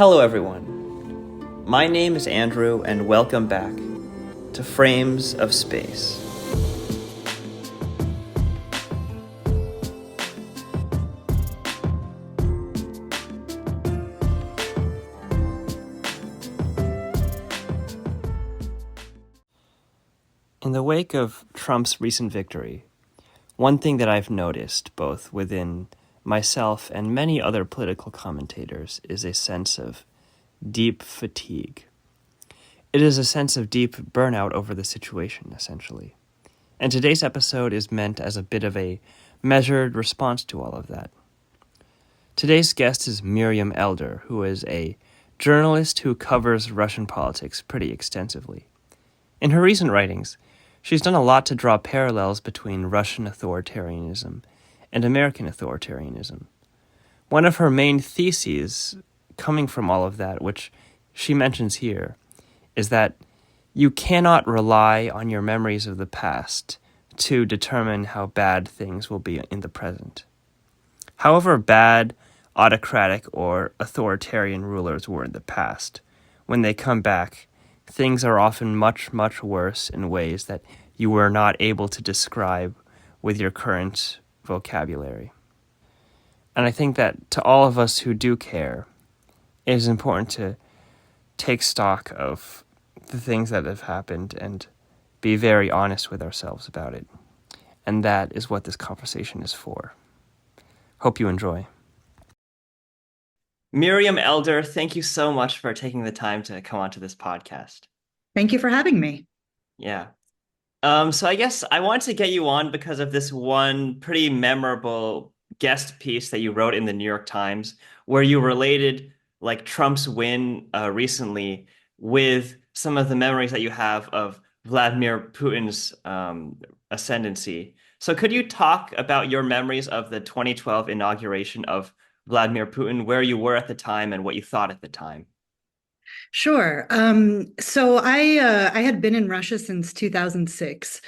Hello, everyone. My name is Andrew, and welcome back to Frames of Space. In the wake of Trump's recent victory, one thing that I've noticed, both within myself and many other political commentators, is a sense of deep fatigue. It is a sense of deep burnout over the situation, essentially. And today's episode is meant as a bit of a measured response to all of that. Today's guest is Miriam Elder, who is a journalist who covers Russian politics pretty extensively. In her recent writings, she's done a lot to draw parallels between Russian authoritarianism and American authoritarianism. One of her main theses coming from all of that, which she mentions here, is that you cannot rely on your memories of the past to determine how bad things will be in the present. However bad autocratic or authoritarian rulers were in the past, when they come back, things are often much, much worse in ways that you were not able to describe with your current vocabulary. And I think that to all of us who do care, it is important to take stock of the things that have happened and be very honest with ourselves about it. And that is what this conversation is for. Hope you enjoy. Miriam Elder, thank you so much for taking the time to come onto this podcast. Thank you for having me. Yeah. So I guess I wanted to get you on because of this one pretty memorable guest piece that you wrote in the New York Times, where you related like Trump's win recently with some of the memories that you have of Vladimir Putin's ascendancy. So could you talk about your memories of the 2012 inauguration of Vladimir Putin, where you were at the time and what you thought at the time? Sure. So I had been in Russia since 2006.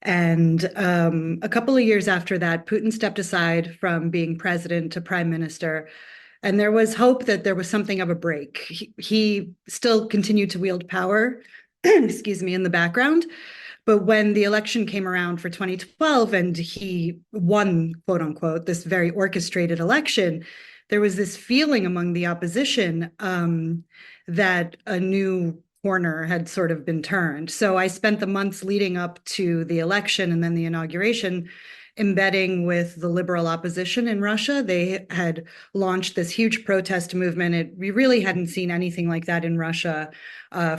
And a couple of years after that, Putin stepped aside from being president to prime minister. And there was hope that there was something of a break. He still continued to wield power, excuse me, in the background. But when the election came around for 2012 and he won, quote unquote, this very orchestrated election, there was this feeling among the opposition that a new corner had sort of been turned. So I spent the months leading up to the election and then the inauguration embedding with the liberal opposition in Russia. They had launched this huge protest movement. We really hadn't seen anything like that in Russia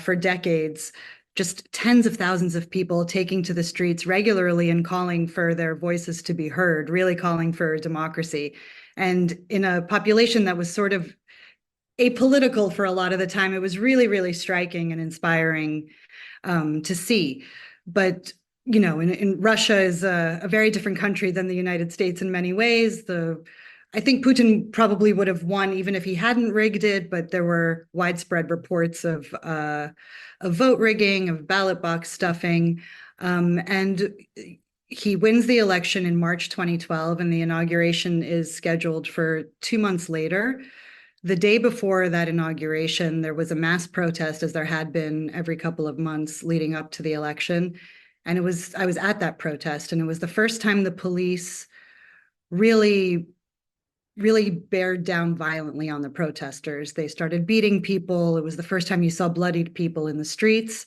for decades. Just tens of thousands of people taking to the streets regularly and calling for their voices to be heard, really calling for democracy. And in a population that was sort of apolitical for a lot of the time, it was really, really striking and inspiring to see. But in Russia is a very different country than the United States in many ways. I think Putin probably would have won even if he hadn't rigged it, but there were widespread reports of vote rigging, of ballot box stuffing, and he wins the election in March 2012, and the inauguration is scheduled for 2 months later. The day before that inauguration, there was a mass protest, as there had been every couple of months leading up to the election. And I was at that protest, and it was the first time the police really, really bared down violently on the protesters. They started beating people. It was the first time you saw bloodied people in the streets.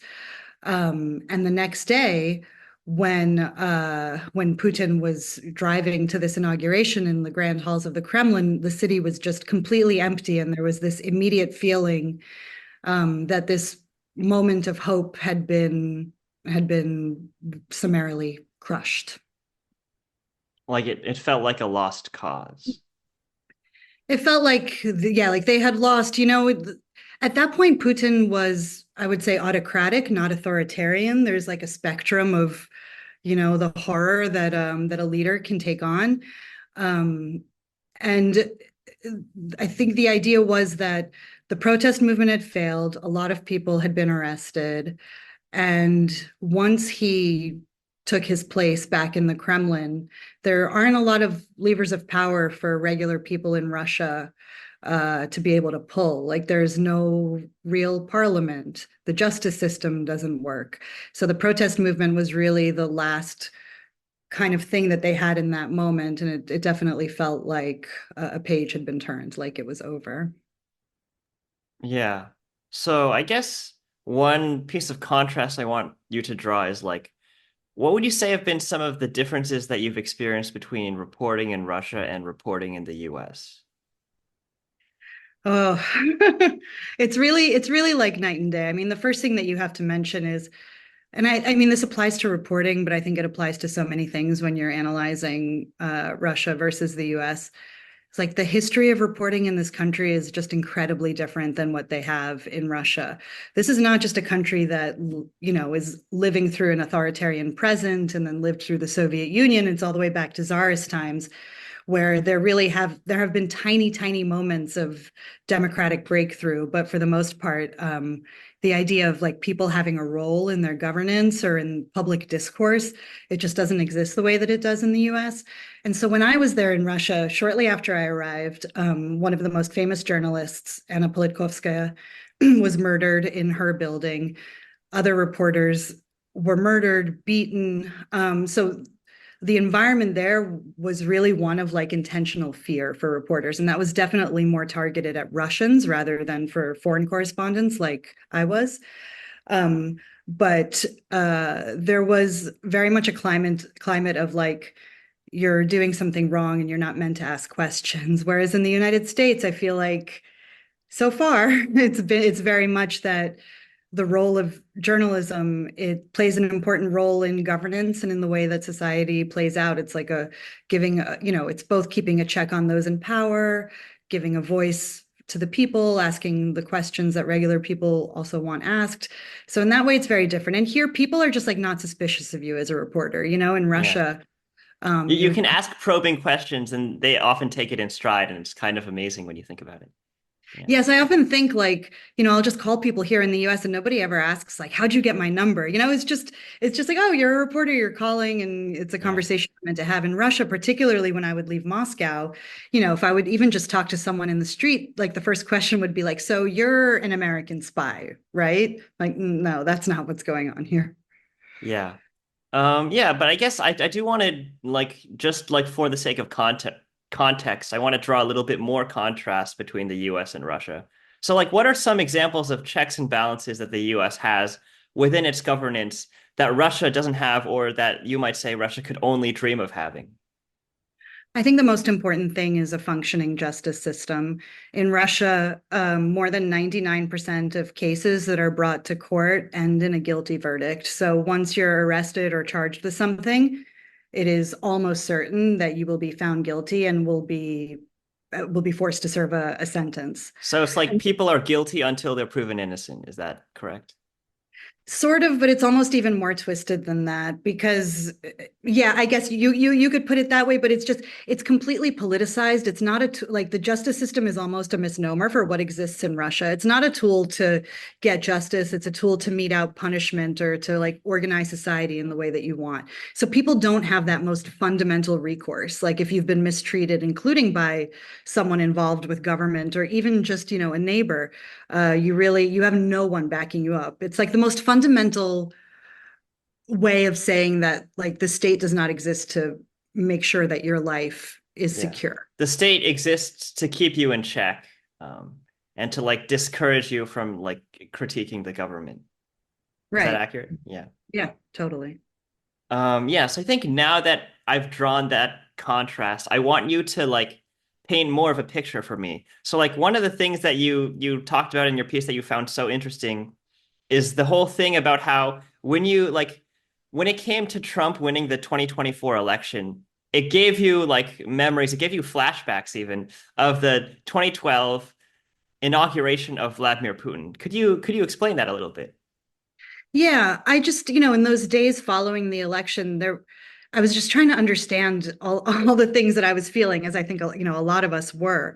And the next day, when Putin was driving to this inauguration in the grand halls of the Kremlin, the city was just completely empty, and there was this immediate feeling that this moment of hope had been summarily crushed. Like it felt like a lost cause. It felt like, yeah, like they had lost. At that point, Putin was, I would say, autocratic, not authoritarian. There's like a spectrum of the horror that a leader can take on. And I think the idea was that the protest movement had failed. A lot of people had been arrested. And once he took his place back in the Kremlin, there aren't a lot of levers of power for regular people in Russia to be able to pull. Like there's no real parliament. The justice system doesn't work. So the protest movement was really the last kind of thing that they had in that moment. And it definitely felt like a page had been turned, like it was over. Yeah. So I guess one piece of contrast I want you to draw is like, what would you say have been some of the differences that you've experienced between reporting in Russia and reporting in the US? Oh, it's really like night and day. I mean, the first thing that you have to mention is, and I mean, this applies to reporting, but I think it applies to so many things when you're analyzing Russia versus the US. It's like the history of reporting in this country is just incredibly different than what they have in Russia. This is not just a country that, is living through an authoritarian present and then lived through the Soviet Union. It's all the way back to Tsarist times where there have been tiny moments of democratic breakthrough, but for the most part, the idea of like people having a role in their governance or in public discourse, it just doesn't exist the way that it does in the US. And so when I was there in Russia, shortly after I arrived, one of the most famous journalists, Anna Politkovskaya, was murdered in her building. Other reporters were murdered, beaten. So the environment there was really one of like intentional fear for reporters. And that was definitely more targeted at Russians rather than for foreign correspondents like I was. Um, but there was very much a climate of like, you're doing something wrong and you're not meant to ask questions. Whereas in the United States, I feel like so far it's very much that the role of journalism, it plays an important role in governance and in the way that society plays out. It's like it's both keeping a check on those in power, giving a voice to the people, asking the questions that regular people also want asked. So in that way, it's very different. And here, people are just like not suspicious of you as a reporter. In Yeah. Russia, You you can ask probing questions and they often take it in stride, and it's kind of amazing when you think about it. Yeah. Yes, I often think like, I'll just call people here in the US and nobody ever asks like, how'd you get my number? It's just like, oh, you're a reporter, you're calling, and it's a Yeah. conversation I'm meant to have in Russia, particularly when I would leave Moscow. If I would even just talk to someone in the street, like the first question would be like, so you're an American spy, right? Like, no, that's not what's going on here. Yeah. Yeah, but I guess I do want to like just like for the sake of context, I want to draw a little bit more contrast between the US and Russia. So like what are some examples of checks and balances that the US has within its governance that Russia doesn't have or that you might say Russia could only dream of having? I think the most important thing is a functioning justice system. In Russia, more than 99% of cases that are brought to court end in a guilty verdict. So once you're arrested or charged with something, it is almost certain that you will be found guilty and will be forced to serve a sentence. So it's like people are guilty until they're proven innocent. Is that correct? Sort of, but it's almost even more twisted than that because, yeah, I guess you could put it that way, but it's completely politicized. It's not like the justice system is almost a misnomer for what exists in Russia. It's not a tool to get justice. It's a tool to mete out punishment or to like organize society in the way that you want. So people don't have that most fundamental recourse. Like if you've been mistreated, including by someone involved with government or even just, a neighbor, you have no one backing you up. It's like the most fundamental way of saying that like the state does not exist to make sure that your life is Yeah. secure. The state exists to keep you in check, and to like discourage you from like critiquing the government. Is that Right. accurate? Yeah. Yeah, totally. Yes, I think now that I've drawn that contrast, I want you to like paint more of a picture for me. So like one of the things that you talked about in your piece that you found so interesting is the whole thing about how when it came to Trump winning the 2024 election, it gave you like memories, it gave you flashbacks even of the 2012 inauguration of Vladimir Putin. Could you explain that a little bit? Yeah, I just, in those days following the election, I was just trying to understand all the things that I was feeling, as I think, a lot of us were.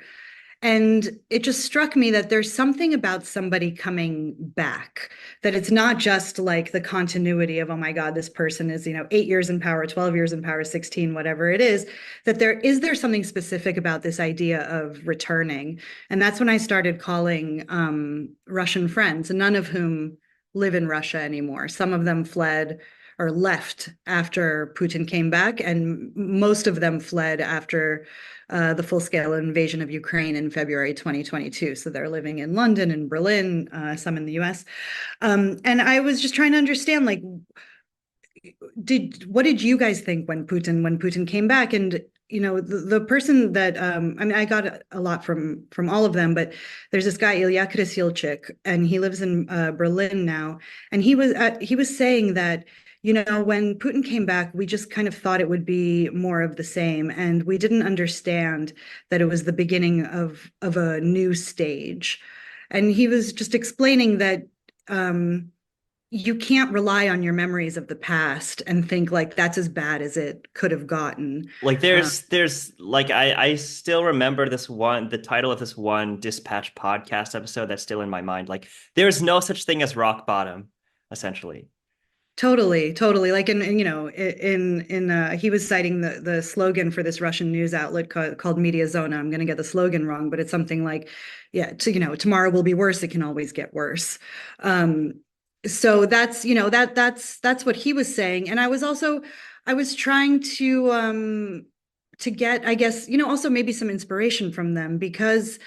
And it just struck me that there's something about somebody coming back, that it's not just like the continuity of, oh my God, this person is, 8 years in power, 12 years in power, 16, whatever it is, that there something specific about this idea of returning. And that's when I started calling Russian friends, none of whom live in Russia anymore. Some of them fled or left after Putin came back, and most of them fled after the full-scale invasion of Ukraine in February 2022. So they're living in London and Berlin, some in the US. And I was just trying to understand, like, what did you guys think when Putin came back? And the person that I mean, I got a lot from all of them, but there's this guy Ilya Krasilchik, and he lives in Berlin now, and he was saying that when Putin came back, we just kind of thought it would be more of the same, and we didn't understand that it was the beginning of a new stage. And he was just explaining that you can't rely on your memories of the past and think like that's as bad as it could have gotten. Like Uh, there's like I still remember the title of this one Dispatch podcast episode that's still in my mind. Like there's no such thing as rock bottom, essentially. Totally, totally. Like he was citing the slogan for this Russian news outlet called Media Zona. I'm going to get the slogan wrong, but it's something like, yeah, tomorrow will be worse. It can always get worse. Um, so that's that's what he was saying, and I was trying to get, I guess, also maybe some inspiration from them, because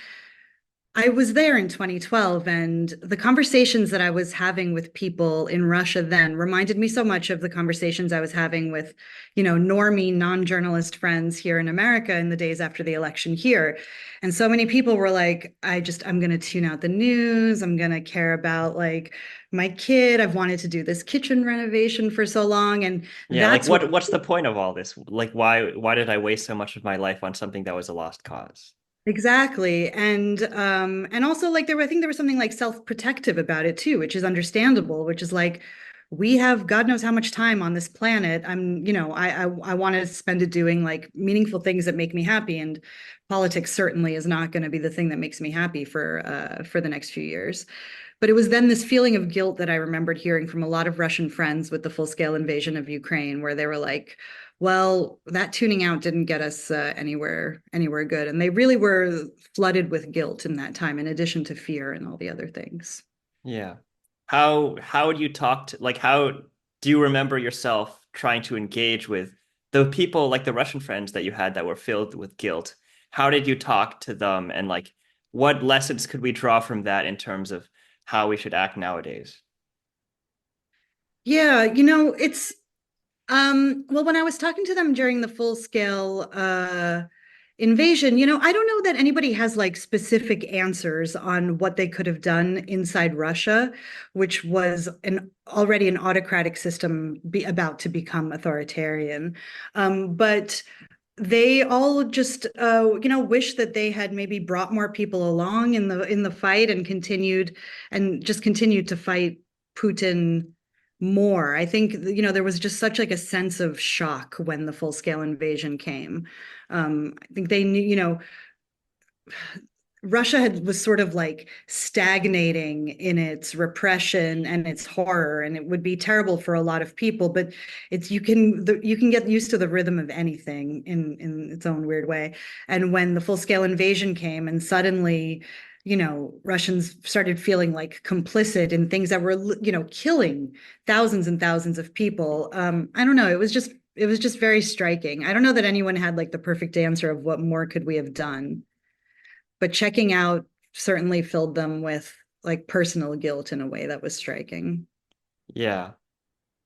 I was there in 2012, and the conversations that I was having with people in Russia then reminded me so much of the conversations I was having with, normie, non-journalist friends here in America in the days after the election here. And so many people were like, I'm going to tune out the news. I'm going to care about like my kid. I've wanted to do this kitchen renovation for so long. And Yeah, like that's what what's the point of all this? Like why did I waste so much of my life on something that was a lost cause? Exactly. And also like I think there was something like self-protective about it too, which is understandable, which is like we have God knows how much time on this planet. I want to spend it doing like meaningful things that make me happy, and politics certainly is not going to be the thing that makes me happy for the next few years. But it was then this feeling of guilt that I remembered hearing from a lot of Russian friends with the full-scale invasion of Ukraine, where they were like, well, that tuning out didn't get us anywhere good. And they really were flooded with guilt in that time, in addition to fear and all the other things. Yeah. How would you talk to like how do you remember yourself trying to engage with the people like the Russian friends that you had that were filled with guilt? How did you talk to them and like what lessons could we draw from that in terms of how we should act nowadays? Yeah, it's well, when I was talking to them during the full scale invasion, I don't know that anybody has like specific answers on what they could have done inside Russia, which was an already an autocratic system about to become authoritarian. But they all just wish that they had maybe brought more people along in the fight, and just continued to fight Putin more. I think there was just such like a sense of shock when the full scale invasion came. I think they knew, Russia was sort of like stagnating in its repression and its horror, and it would be terrible for a lot of people. But you can get used to the rhythm of anything in its own weird way. And when the full scale invasion came, and suddenly, Russians started feeling like complicit in things that were, killing thousands and thousands of people. I don't know. It was just very striking. I don't know that anyone had like the perfect answer of what more could we have done, but checking out certainly filled them with like personal guilt in a way that was striking. Yeah.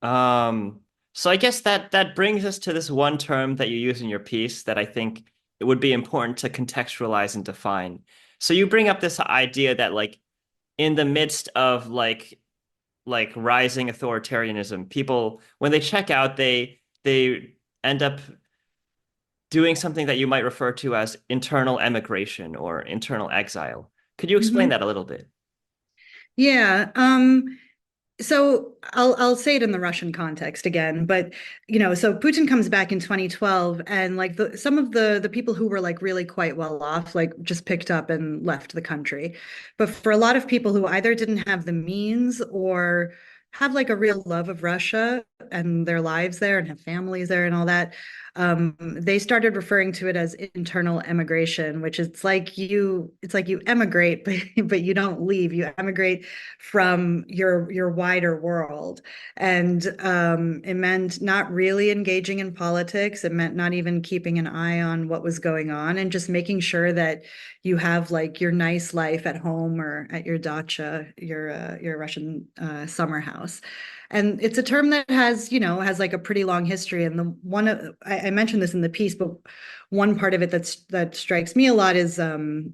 So I guess that brings us to this one term that you use in your piece that I think it would be important to contextualize and define. So you bring up this idea that like in the midst of like rising authoritarianism, people when they check out, they end up doing something that you might refer to as internal emigration or internal exile. Could you explain Mhm. that a little bit? Yeah. So I'll say it in the Russian context again, but so Putin comes back in 2012, and like some of the people who were like really quite well off, like just picked up and left the country. But for a lot of people who either didn't have the means or have like a real love of Russia and their lives there and have families there and all that, they started referring to it as internal emigration, which is it's like you emigrate, but you don't leave. You emigrate from your wider world. And it meant not really engaging in politics. It meant not even keeping an eye on what was going on and just making sure that you have like your nice life at home or at your dacha, your Russian summer house. And it's a term that has like a pretty long history. And the one I mentioned this in the piece, but one part of it that strikes me a lot is the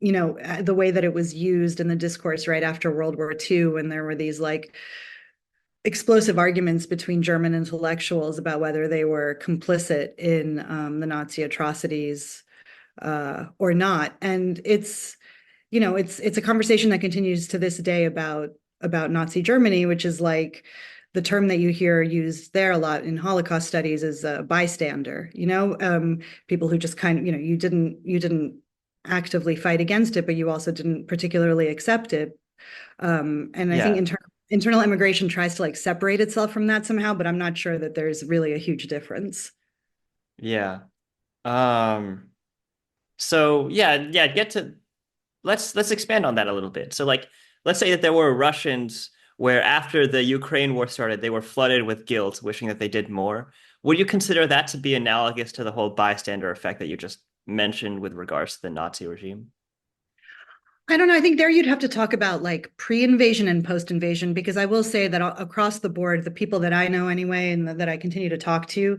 way that it was used in the discourse right after World War II, when there were these like explosive arguments between German intellectuals about whether they were complicit in the Nazi atrocities or not. And it's a conversation that continues to this day about Nazi Germany, which is like the term that you hear used there a lot in Holocaust studies is a bystander. People who just kind of you didn't actively fight against it, but you also didn't particularly accept it. And I think Yeah, internal immigration tries to like separate itself from that somehow, but I'm not sure that there's really a huge difference. yeah. Um, so yeah, get to let's expand on that a little bit. So like let's say that there were Russians where after the Ukraine war started, they were flooded with guilt, wishing that they did more. Would you consider that to be analogous to the whole bystander effect that you just mentioned with regards to the Nazi regime? I don't know. I think there you'd have to talk about like pre-invasion and post-invasion, because I will say that across the board, the people that I know anyway, and that I continue to talk to,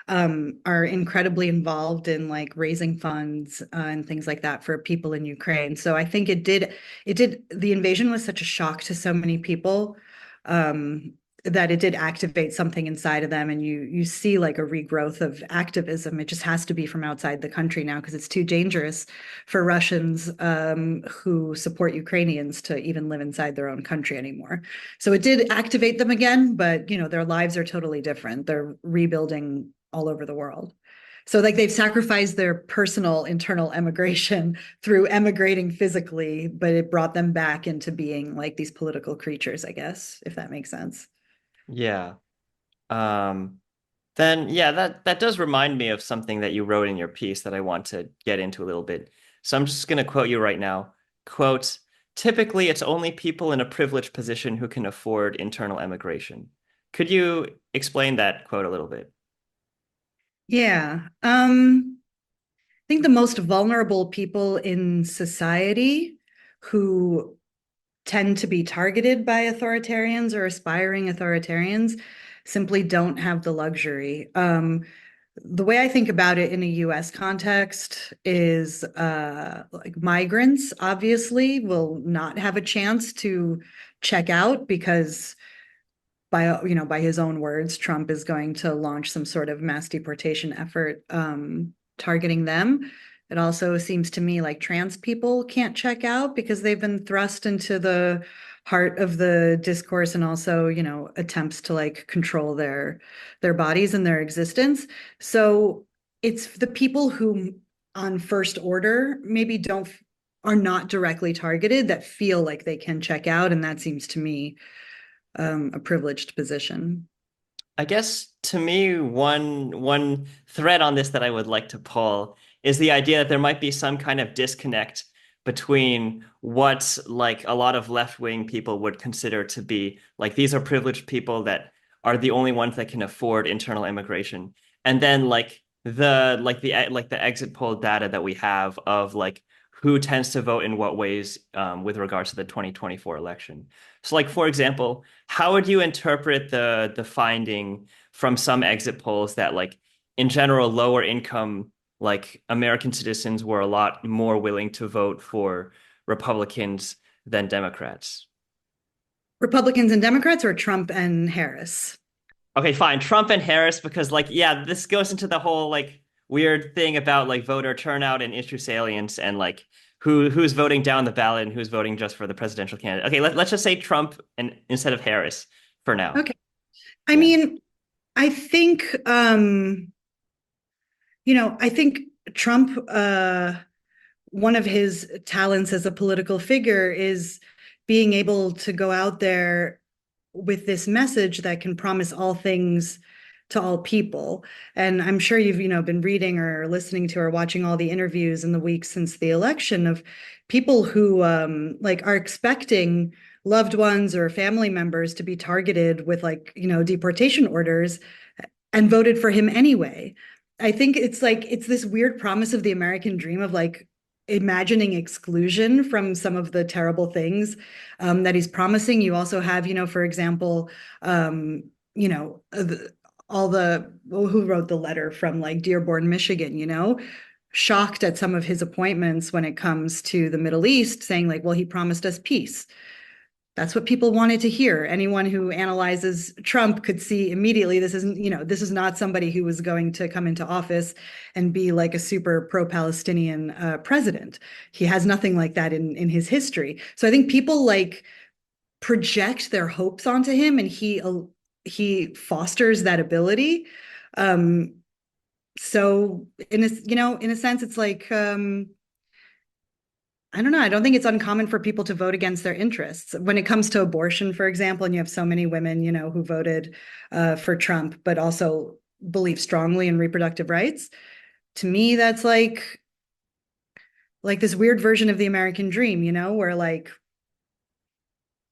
are incredibly involved in like raising funds and things like that for people in Ukraine. So I think the invasion was such a shock to so many people, um, that it did activate something inside of them, and you see like a regrowth of activism. It just has to be from outside the country now because it's too dangerous for Russians who support Ukrainians to even live inside their own country anymore. So it did activate them again, but their lives are totally different. They're rebuilding all over the world. So like they've sacrificed their personal internal emigration through emigrating physically, but it brought them back into being like these political creatures, I guess, if that makes sense. Yeah. Um, then yeah, that does remind me of something that you wrote in your piece that I want to get into a little bit. So I'm just going to quote you right now. Quote, typically it's only people in a privileged position who can afford internal emigration. Could you explain that quote a little bit? Yeah. I think the most vulnerable people in society who tend to be targeted by authoritarians or aspiring authoritarians simply don't have the luxury. The way I think about it in a US context is like migrants obviously will not have a chance to check out because by his own words, Trump is going to launch some sort of mass deportation effort targeting them. It also seems to me like trans people can't check out because they've been thrust into the heart of the discourse, and also, attempts to like control their bodies and their existence. So it's the people who on first order maybe don't are not directly targeted that feel like they can check out, and that seems to me a privileged position. I guess to me, one thread on this that I would like to pull is the idea that there might be some kind of disconnect between what like a lot of left-wing people would consider to be like these are privileged people that are the only ones that can afford internal immigration, and then like the exit poll data that we have of like who tends to vote in what ways with regards to the 2024 election. So like for example, how would you interpret the finding from some exit polls that like in general lower income like American citizens were a lot more willing to vote for Republicans than Democrats? Republicans and Democrats, or Trump and Harris? Okay, fine. Trump and Harris, because like, yeah, this goes into the whole like weird thing about like voter turnout and issue salience and like who's voting down the ballot and who's voting just for the presidential candidate. Okay, let's just say Trump and instead of Harris for now. Okay. I Yeah. mean, I think I think Trump one of his talents as a political figure is being able to go out there with this message that can promise all things to all people. And I'm sure you've, been reading or listening to or watching all the interviews in the weeks since the election of people who like are expecting loved ones or family members to be targeted with like, deportation orders and voted for him anyway. I think it's like it's this weird promise of the American dream of like imagining exclusion from some of the terrible things that he's promising. You also have, for example, you know, all the who wrote the letter from like Dearborn, Michigan, shocked at some of his appointments when it comes to the Middle East, saying like, well, he promised us peace. That's what people wanted to hear. Anyone who analyzes Trump could see immediately this is not somebody who was going to come into office and be like a super pro-Palestinian president. He has nothing like that in his history. So I think people like project their hopes onto him, and he fosters that ability. Um, so in a sense, it's like I don't know. I don't think it's uncommon for people to vote against their interests. When it comes to abortion, for example, and you have so many women, who voted for Trump, but also believe strongly in reproductive rights. To me, that's like this weird version of the American dream, where like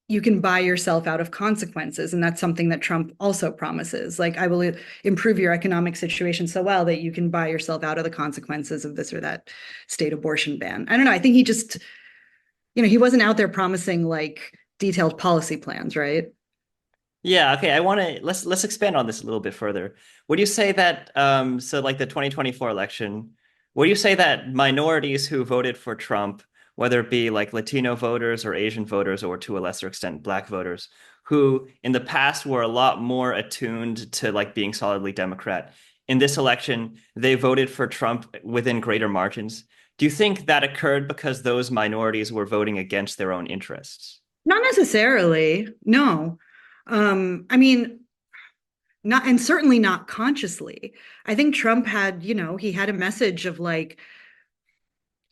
you can buy yourself out of consequences. And that's something that Trump also promises. Like, I will improve your economic situation so well that you can buy yourself out of the consequences of this or that state abortion ban. I don't know. I think he just he wasn't out there promising like detailed policy plans, right? Yeah, okay. I want to let's expand on this a little bit further. Would you say that so like the 2024 election, would you say that minorities who voted for Trump, whether it be like Latino voters or Asian voters or to a lesser extent Black voters, who in the past were a lot more attuned to like being solidly Democrat, in this election they voted for Trump within greater margins? Do you think that occurred because those minorities were voting against their own interests? Not necessarily. No. I mean, not and certainly not consciously. I think Trump had, he had a message of like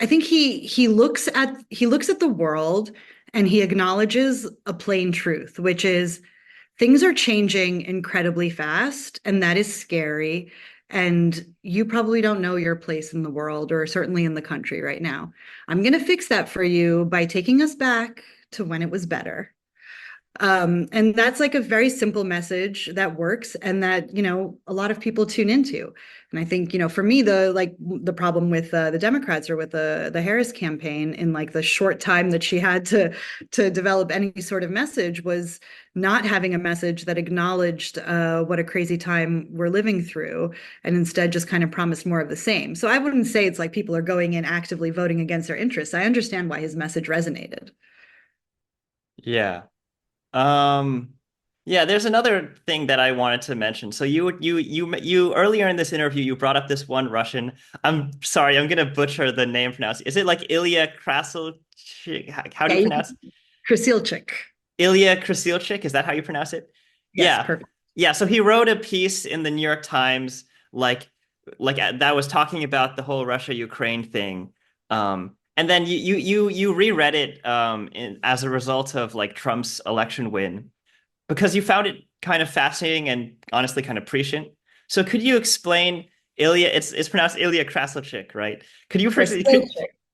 I think he looks at the world and he acknowledges a plain truth, which is things are changing incredibly fast, and that is scary. And you probably don't know your place in the world or certainly in the country right now. I'm going to fix that for you by taking us back to when it was better. And that's like a very simple message that works and that, a lot of people tune into. And I think, for me, the problem with the Democrats or with the Harris campaign in like the short time that she had to develop any sort of message was not having a message that acknowledged what a crazy time we're living through, and instead just kind of promised more of the same. So I wouldn't say it's like people are going in actively voting against their interests. I understand why his message resonated. Yeah. Um, yeah, there's another thing that I wanted to mention. So you earlier in this interview you brought up this one Russian. I'm sorry, I'm gonna butcher the name pronounced. Is it like Ilya Krasilchik? How do Yeah, you pronounce Krasilchik. Ilya Krasilchik? Is that how you pronounce it? Yes, Yeah. perfect. Yeah, so he wrote a piece in the New York Times like that was talking about the whole Russia-Ukraine thing. And then you reread it as a result of like Trump's election win because you found it kind of fascinating and honestly kind of prescient. So could you explain Ilya? It's pronounced Ilya Krasilchik, right? Could you first Krasilchik.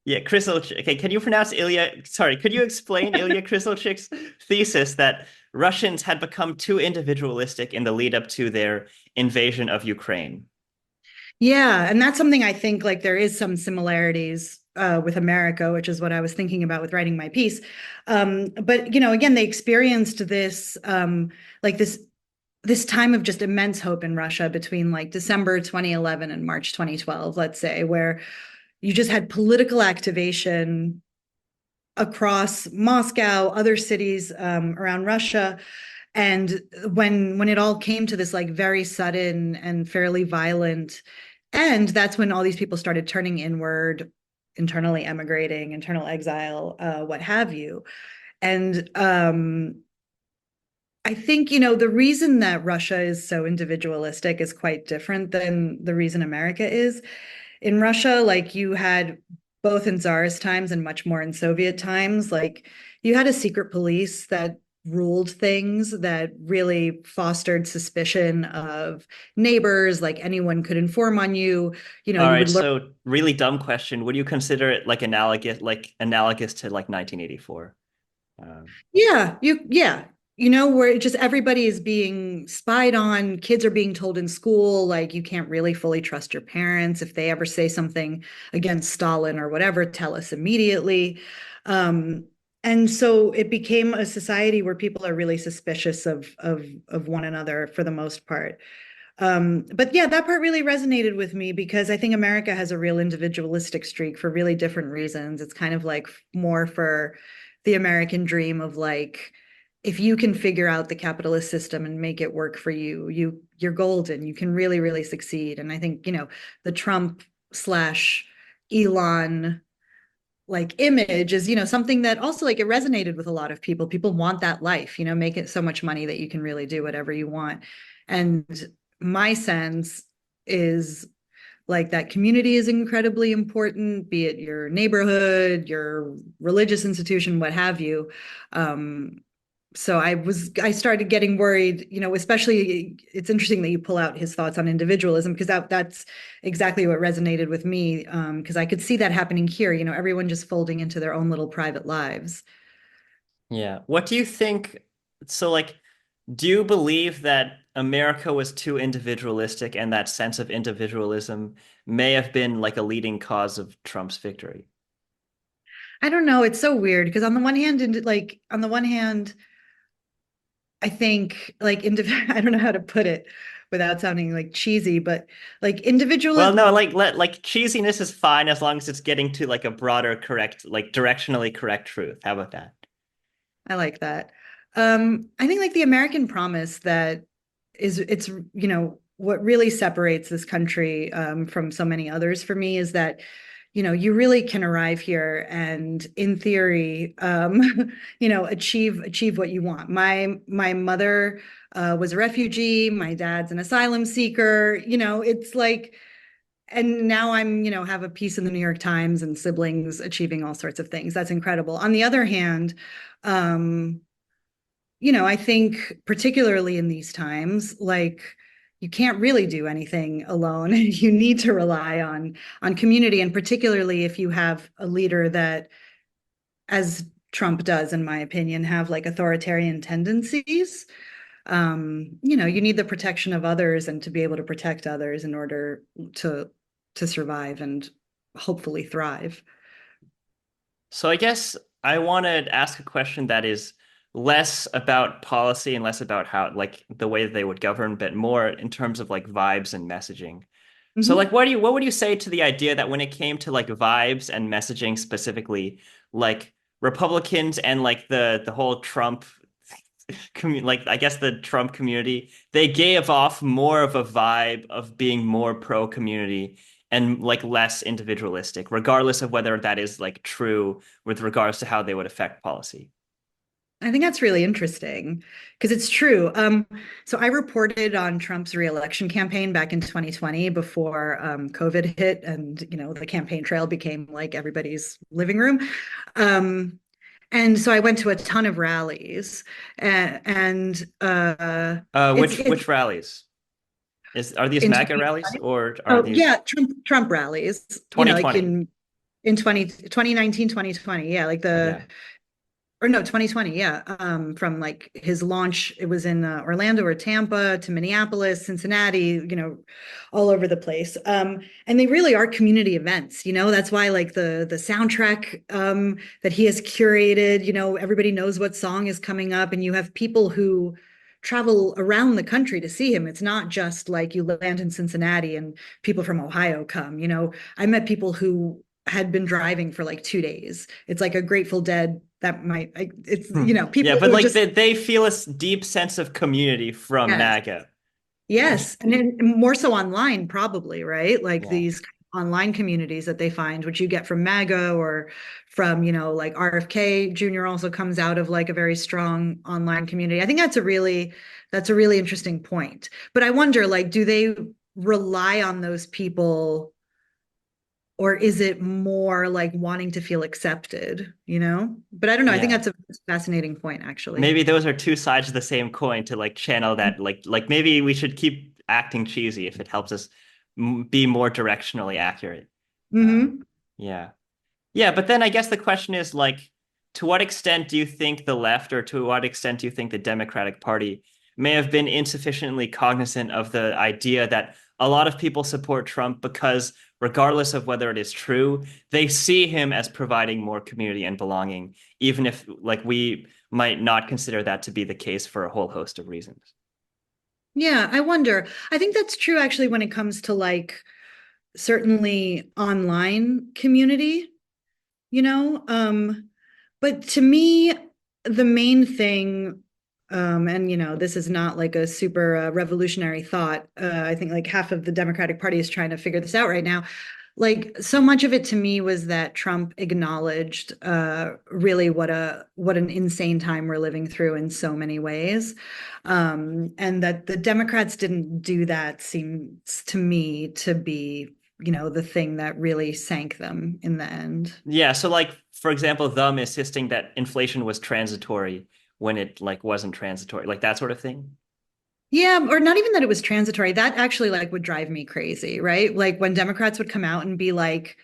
yeah, Krasilchik. Okay, can you pronounce Ilya? Sorry, could you explain Ilya Krasilchik's thesis that Russians had become too individualistic in the lead up to their invasion of Ukraine? Yeah, and that's something I think like there is some similarities with America, which is what I was thinking about with writing my piece. But again, they experienced this like this time of just immense hope in Russia between like December 2011 and March 2012, let's say, where you just had political activation across Moscow, other cities around Russia. And when it all came to this like very sudden and fairly violent end, that's when all these people started turning inward, internally emigrating, internal exile, what have you. And I think, the reason that Russia is so individualistic is quite different than the reason America is. In Russia, like you had both in Tsarist times and much more in Soviet times, like you had a secret police that ruled things, that really fostered suspicion of neighbors, like anyone could inform on you. All You right, would learn. so really dumb question. Would you consider it like analogous to like 1984? Yeah. Where just everybody is being spied on, kids are being told in school, like you can't really fully trust your parents. If they ever say something against Stalin or whatever, tell us immediately. Um, and so it became a society where people are really suspicious of one another for the most part. But yeah, that part really resonated with me because I think America has a real individualistic streak for really different reasons. It's kind of like more for the American dream of like, if you can figure out the capitalist system and make it work for you, you're golden. You can really, really succeed. And I think, the Trump slash Elon like image is, something that also like it resonated with a lot of people. People want that life, make it so much money that you can really do whatever you want. And my sense is like that community is incredibly important, be it your neighborhood, your religious institution, what have you. So I started getting worried, especially it's interesting that you pull out his thoughts on individualism because that's exactly what resonated with me. Because I could see that happening here, everyone just folding into their own little private lives. Yeah. What do you think? So, like, do you believe that America was too individualistic and that sense of individualism may have been like a leading cause of Trump's victory? I don't know, it's so weird because on the one hand, I think like I don't know how to put it without sounding like cheesy, but like Well, individualism. no, like cheesiness is fine as long as it's getting to like a broader, correct, like directionally correct truth. How about that? I like that. I think like the American promise that it's what really separates this country from so many others for me is that you really can arrive here and in theory achieve what you want. My mother was a refugee, my dad's an asylum seeker, it's like, and now I'm have a piece in the New York Times and siblings achieving all sorts of things. That's incredible. On the other hand, um I think particularly in these times, like you can't really do anything alone. You need to rely on community, and particularly if you have a leader that, as Trump does, in my opinion, have like authoritarian tendencies. You need the protection of others and to be able to protect others in order to to survive and hopefully thrive. So I guess I want to ask a question that is less about policy and less about how like the way that they would govern, but more in terms of like vibes and messaging. So like Mhm. what would you say to the idea that when it came to like vibes and messaging specifically, like Republicans and like the whole Trump like I guess the Trump community, they gave off more of a vibe of being more pro community and like less individualistic, regardless of whether that is like true with regards to how they would affect policy. I think that's really interesting because it's true. So I reported on Trump's reelection campaign back in 2020 before COVID hit, and the campaign trail became like everybody's living room. And so I went to a ton of rallies, and it's Which rallies? Are these in MAGA rallies 2020. or are Oh these yeah, Trump rallies. Like 2020? in 2019, 2020. Yeah, like the Yeah. or no, 2020, yeah. From like his launch, it was in Orlando or Tampa to Minneapolis, Cincinnati, all over the place. And they really are community events, that's why like the soundtrack that he has curated, everybody knows what song is coming up, and you have people who travel around the country to see him. It's not just like you land in Cincinnati and people from Ohio come, I met people who had been driving for like 2 days. It's like a Grateful Dead that might, it's, Hmm. Yeah, people but who are like just, they feel a deep sense of community from yes, MAGA. yes. And then more so online, probably, right? Like Yeah. these online communities that they find, which you get from MAGA or from, like RFK Jr. also comes out of like a very strong online community. I think that's a really interesting point. But I wonder, like, do they rely on those people, or is it more like wanting to feel accepted, But I don't know. I think Yeah. that's a fascinating point, actually. Maybe those are two sides of the same coin to like channel that like maybe we should keep acting cheesy if it helps us be more directionally accurate. Um, Hmm. yeah. Yeah, but then I guess the question is like, to what extent do you think the left, or to what extent do you think the Democratic Party may have been insufficiently cognizant of the idea that a lot of people support Trump because, regardless of whether it is true, they see him as providing more community and belonging, even if like we might not consider that to be the case for a whole host of reasons. Yeah, I wonder. I think that's true actually when it comes to like certainly online community, you know? But to me, the main thing, and this is not like a super revolutionary thought. I think like half of the Democratic Party is trying to figure this out right now. Like so much of it to me was that Trump acknowledged really what an insane time we're living through in so many ways. And that the Democrats didn't do that seems to me to be, the thing that really sank them in the end. Yeah, so like for example, them insisting that inflation was transitory when it like wasn't transitory, like that sort of thing. Yeah, or not even that it was transitory. That actually like would drive me crazy, right? Like when Democrats would come out and be like,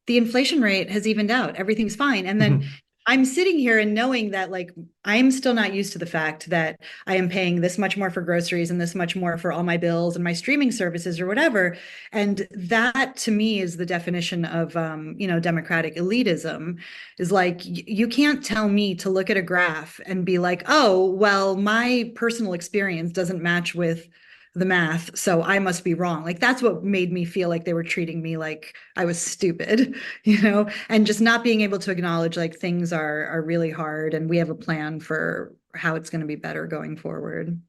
the inflation rate has evened out, everything's fine. And then I'm sitting here and knowing that like I'm still not used to the fact that I am paying this much more for groceries and this much more for all my bills and my streaming services or whatever. And that to me is the definition of democratic elitism, is like you can't tell me to look at a graph and be like, oh, well, my personal experience doesn't match with the math, so I must be wrong. Like that's what made me feel like they were treating me like I was stupid, and just not being able to acknowledge like things are really hard and we have a plan for how it's going to be better going forward.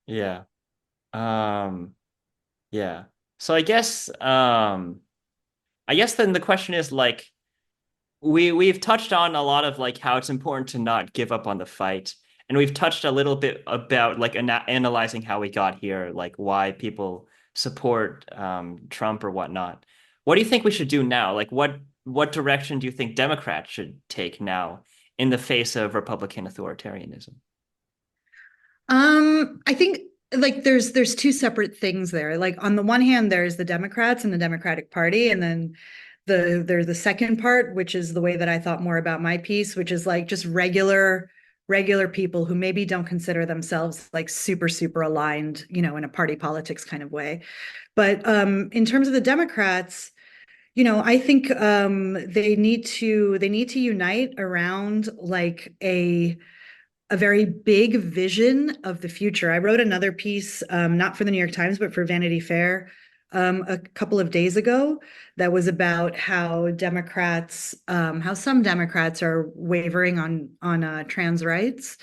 Yeah. Um, yeah. So I guess then the question is like we've touched on a lot of like how it's important to not give up on the fight. And we've touched a little bit about like analyzing how we got here, like why people support Trump or whatnot. What do you think we should do now? Like what direction do you think Democrats should take now in the face of Republican authoritarianism? I think like there's two separate things there. Like on the one hand, there's the Democrats and the Democratic Party, and then there's the second part, which is the way that I thought more about my piece, which is like just regular people who maybe don't consider themselves like super aligned, in a party politics kind of way. But in terms of the Democrats, I think they need to unite around like a very big vision of the future. I wrote another piece, not for the New York Times, but for Vanity Fair, a couple of days ago, that was about how some Democrats are wavering on trans rights,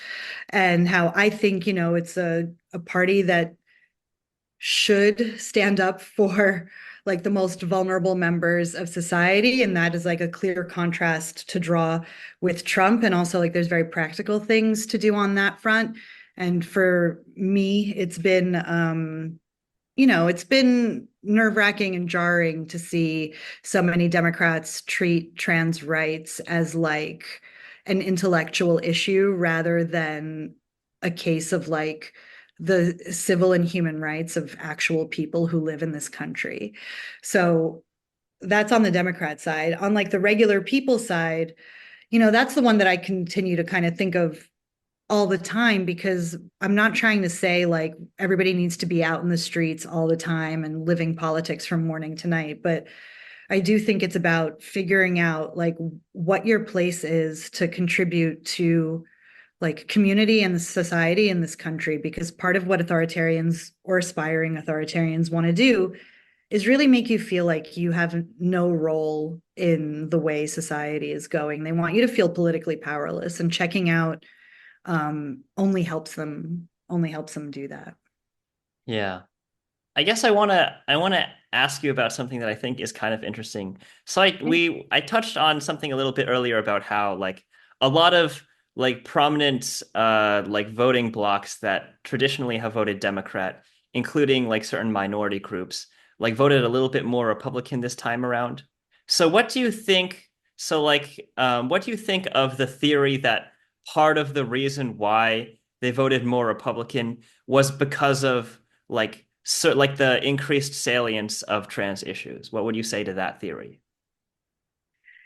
and how I think it's a party that should stand up for like the most vulnerable members of society, and that is like a clear contrast to draw with Trump. And also like there's very practical things to do on that front. And for me it's been nerve-wracking and jarring to see so many Democrats treat trans rights as like an intellectual issue rather than a case of like the civil and human rights of actual people who live in this country. So that's on the Democrat side. On like the regular people side, that's the one that I continue to kind of think of all the time, because I'm not trying to say like everybody needs to be out in the streets all the time and living politics from morning to night, but I do think it's about figuring out like what your place is to contribute to like community and society in this country, because part of what authoritarians or aspiring authoritarians want to do is really make you feel like you have no role in the way society is going. They want you to feel politically powerless, and checking out only helps them do that. Yeah. I guess I want to ask you about something that I think is kind of interesting. So I touched on something a little bit earlier about how like a lot of like prominent like voting blocks that traditionally have voted Democrat, including like certain minority groups, like voted a little bit more Republican this time around. So what do you think? So like what do you think of the theory that part of the reason why they voted more Republican was because of like the increased salience of trans issues? What would you say to that theory?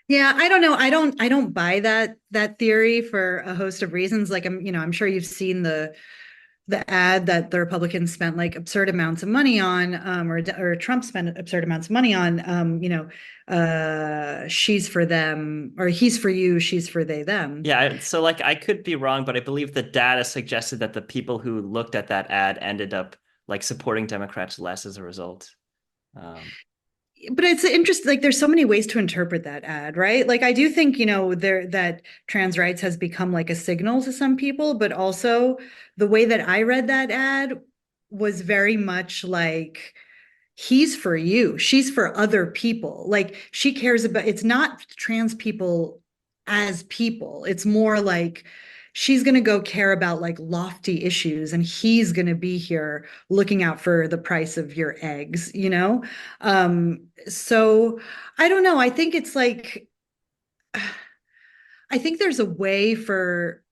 Yeah, I don't know. I don't buy that theory for a host of reasons. Like I'm sure you've seen the ad that the Republicans spent like absurd amounts of money on, or Trump spent absurd amounts of money on, she's for them, or he's for you, she's for they, them. Yeah, so like I could be wrong, but I believe the data suggested that the people who looked at that ad ended up like supporting Democrats less as a result. Um, But it's interesting, like there's so many ways to interpret that ad, right? Like I do think, there that trans rights has become like a signal to some people, but also the way that I read that ad was very much like he's for you, she's for other people. Like she cares about, it's not trans people as people, it's more like she's going to go care about like lofty issues, and he's going to be here looking out for the price of your eggs. So I don't know, I think it's like I think there's a way for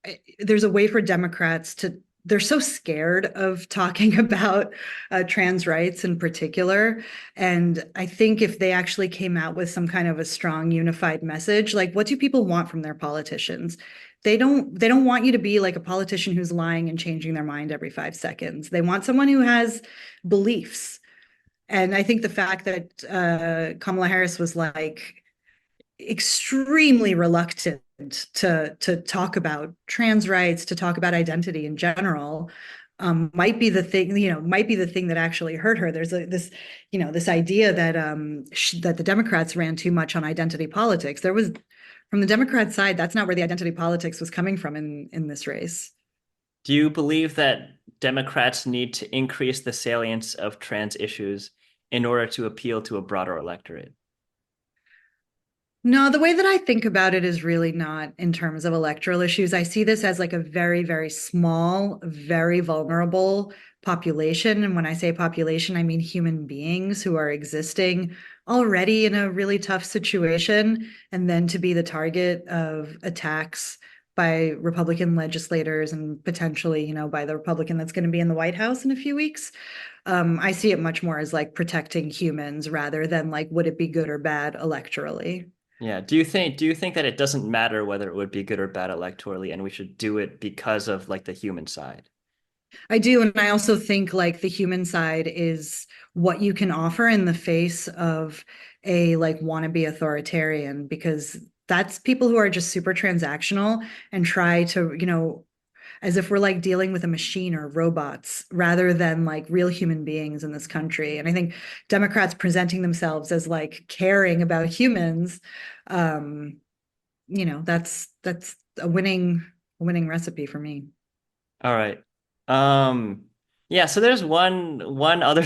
Democrats to, they're so scared of talking about trans rights in particular. And I think if they actually came out with some kind of a strong unified message, like what do people want from their politicians? They don't want you to be like a politician who's lying and changing their mind every 5 seconds. They want someone who has beliefs. And I think the fact that Kamala Harris was like extremely reluctant to talk about trans rights, to talk about identity in general, might be the thing, might be the thing that actually hurt her. There's this idea that that the Democrats ran too much on identity politics. There was, from the Democrat side, that's not where the identity politics was coming from in this race. do you believe that Democrats need to increase the salience of trans issues in order to appeal to a broader electorate? No, the way that I think about it is really not in terms of electoral issues. I see this as like a very, very small, very vulnerable population. And when I say population, I mean human beings who are existing already in a really tough situation. And then to be the target of attacks by Republican legislators and potentially, by the Republican that's going to be in the White House in a few weeks. I see it much more as like protecting humans rather than like, would it be good or bad electorally? Yeah. Do you think that it doesn't matter whether it would be good or bad electorally, and we should do it because of like the human side? I do. And I also think like the human side is what you can offer in the face of a like wannabe authoritarian, because that's people who are just super transactional and try to, as if we're like dealing with a machine or robots rather than like real human beings in this country. And I think Democrats presenting themselves as like caring about humans, um, that's a winning recipe for me. All right. Um, yeah, so there's one other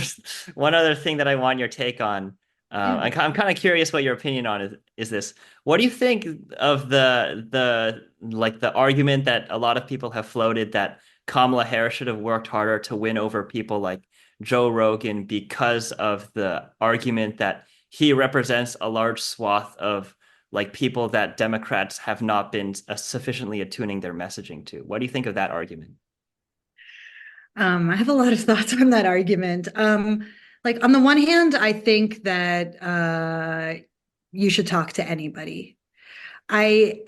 one other thing that I want your take on. Yeah. I'm kind of curious what your opinion on is this. What do you think of the like the argument that a lot of people have floated that Kamala Harris should have worked harder to win over people like Joe Rogan because of the argument that he represents a large swath of like people that Democrats have not been sufficiently attuning their messaging to. What do you think of that argument? I have a lot of thoughts on that argument. Like on the one hand, I think that you should talk to anybody. I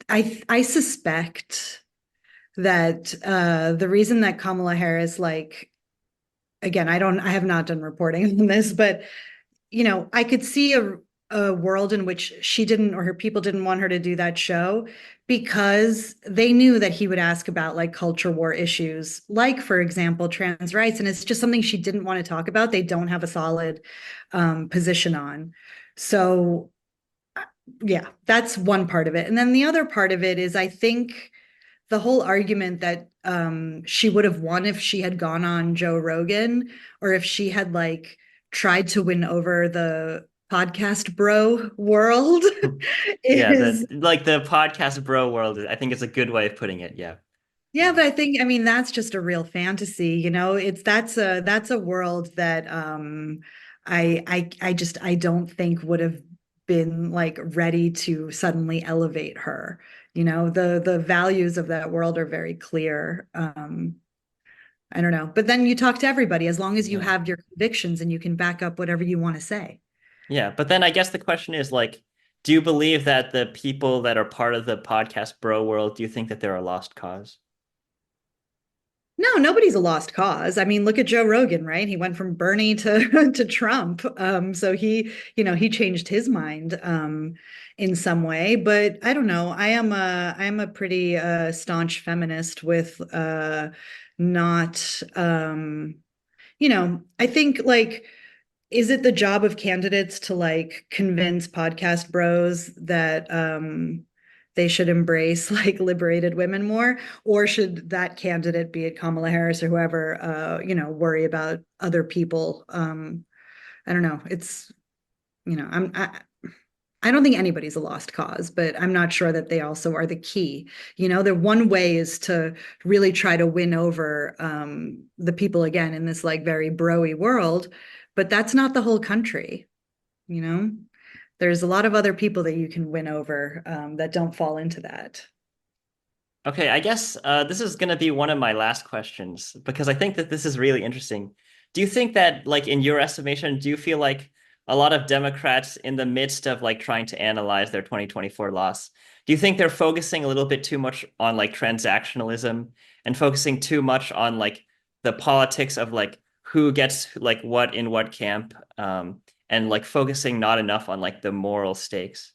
I suspect that the reason that Kamala Harris, like, again, I have not done reporting on this, but I could see a world in which she didn't, or her people didn't want her to do that show because they knew that he would ask about like culture war issues, like, for example, trans rights. And it's just something she didn't want to talk about. They don't have a solid position on. So, yeah, that's one part of it. And then the other part of it is I think the whole argument that she would have won if she had gone on Joe Rogan, or if she had like tried to win over the podcast bro world Yeah, the is like the podcast bro world, I think it's a good way of putting it. Yeah. yeah, but I mean that's just a real fantasy, you know. It's that's a world that I don't think would have been like ready to suddenly elevate her. You know, the values of that world are very clear. I don't know. But then you talk to everybody as long as you Yeah. have your convictions and you can back up whatever you want to say. Yeah, but then I guess the question is like, do you believe that the people that are part of the podcast bro world, do you think that they're a lost cause? No, nobody's a lost cause. I mean, look at Joe Rogan, right? He went from Bernie to to Trump. So he, you know, he changed his mind in some way. But I don't know. I'm a pretty staunch feminist with not you know, I think like is it the job of candidates to like convince podcast bros that they should embrace like liberated women more, or should that candidate, be it Kamala Harris or whoever, you know, worry about other people? I don't know. It's you know, I don't think anybody's a lost cause, but I'm not sure that they also are the key. You know, the one way is to really try to win over the people again in this like very broy world, but that's not the whole country. You know, there's a lot of other people that you can win over that don't fall into that. Okay, I guess this is going to be one of my last questions because I think that this is really interesting. Do you think that, like, in your estimation, do you feel like a lot of Democrats, in the midst of like trying to analyze their 2024 loss, do you think they're focusing a little bit too much on like transactionalism and focusing too much on like the politics of like who gets like what in what camp, and like focusing not enough on like the moral stakes?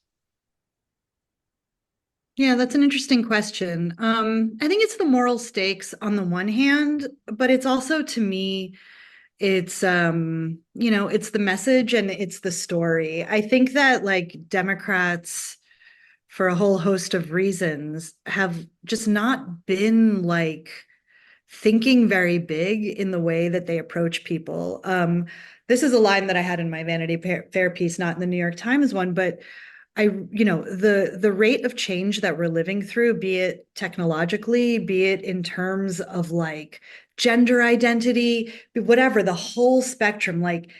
Yeah, that's an interesting question. I think it's the moral stakes on the one hand, but it's also to me, it's you know, it's the message and it's the story. I think that like Democrats, for a whole host of reasons, have just not been like thinking very big in the way that they approach people. This is a line that I had in my Vanity Fair piece, not in the New York Times one, but I, you know, the rate of change that we're living through, be it technologically, be it in terms of like gender identity, whatever, the whole spectrum, like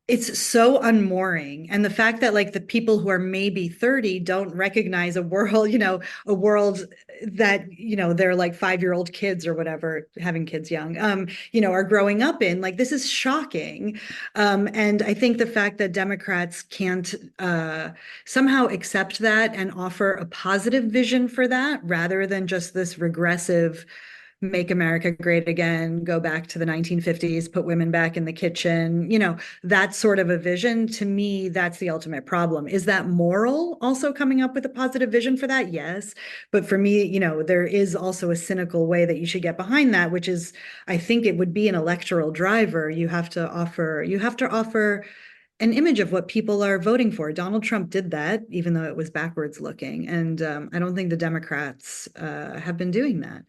it's so unmooring. And the fact that like the people who are maybe 30 don't recognize a world, you know, a world that, you know, they're like 5-year-old kids or whatever, having kids young, you know, are growing up in, like this is shocking. And I think the fact that Democrats can't somehow accept that and offer a positive vision for that rather than just this regressive make America great again, go back to the 1950s, put women back in the kitchen, you know, that sort of a vision. To me, that's the ultimate problem. Is that moral also coming up with a positive vision for that? Yes. But for me, you know, there is also a cynical way that you should get behind that, which is, I think it would be an electoral driver. You have to offer an image of what people are voting for. Donald Trump did that, even though it was backwards looking. And I don't think the Democrats have been doing that,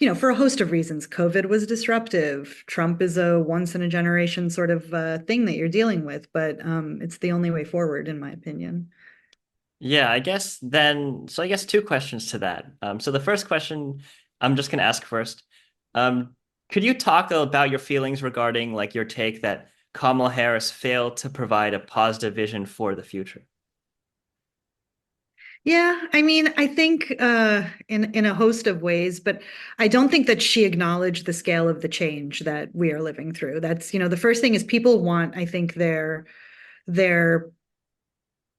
you know, for a host of reasons. COVID was disruptive. Trump is a once in a generation sort of thing that you're dealing with, but it's the only way forward, in my opinion. Yeah, I guess then, so I guess two questions to that. So the first question I'm just going to ask first. Um, could you talk about your feelings regarding like your take that Kamala Harris failed to provide a positive vision for the future? Yeah, I mean, I think in a host of ways, but I don't think that she acknowledged the scale of the change that we are living through. That's, you know, the first thing is people want, I think, their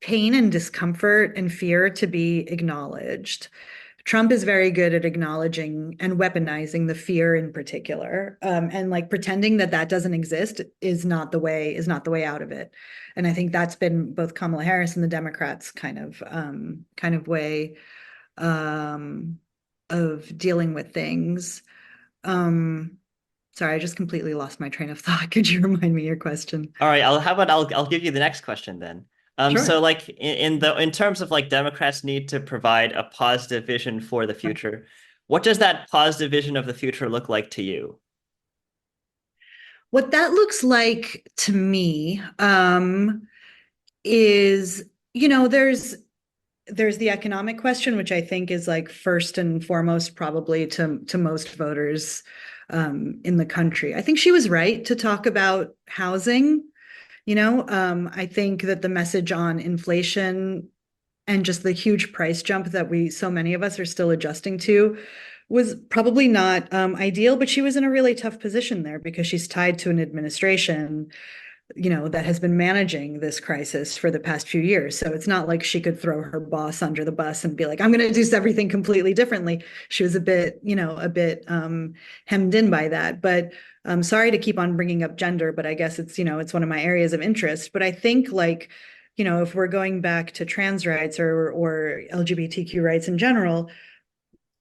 pain and discomfort and fear to be acknowledged. Trump is very good at acknowledging and weaponizing the fear in particular, and like pretending that that doesn't exist is not the way out of it. And I think that's been both Kamala Harris and the Democrats' kind of way um, of dealing with things. Um, Sorry, I just completely lost my train of thought. Could you remind me your question? All right, I'll give you the next question then. So Sure. like in terms of like Democrats need to provide a positive vision for the future, What does that positive vision of the future look like to you? What that looks like to me is, there's the economic question, which I think is like first and foremost probably to most voters in the country. I think she was right to talk about housing. I think that the message on inflation and just the huge price jump that so many of us are still adjusting to was probably not ideal, but she was in a really tough position there because she's tied to an administration that has been managing this crisis for the past few years. So it's not like she could throw her boss under the bus and be like, I'm going to do everything completely differently. She was a bit hemmed in by that. But I'm sorry to keep on bringing up gender, but I guess it's one of my areas of interest. But I think if we're going back to trans rights or LGBTQ rights in general,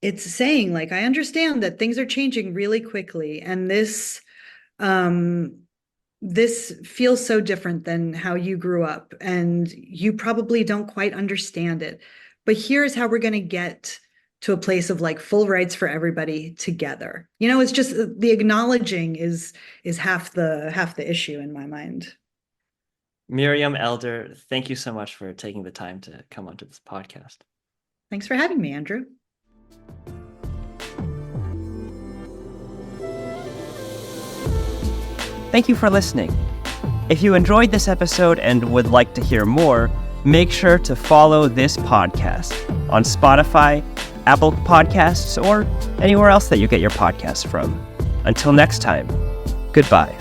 it's saying I understand that things are changing really quickly, and this feels so different than how you grew up, and you probably don't quite understand it. But here's how we're going to get to a place of full rights for everybody together. It's just the acknowledging is half the issue in my mind. Miriam Elder, thank you so much for taking the time to come onto this podcast. Thanks for having me, Andrew. Thank you for listening. If you enjoyed this episode and would like to hear more, make sure to follow this podcast on Spotify, Apple Podcasts, or anywhere else that you get your podcasts from. Until next time, goodbye.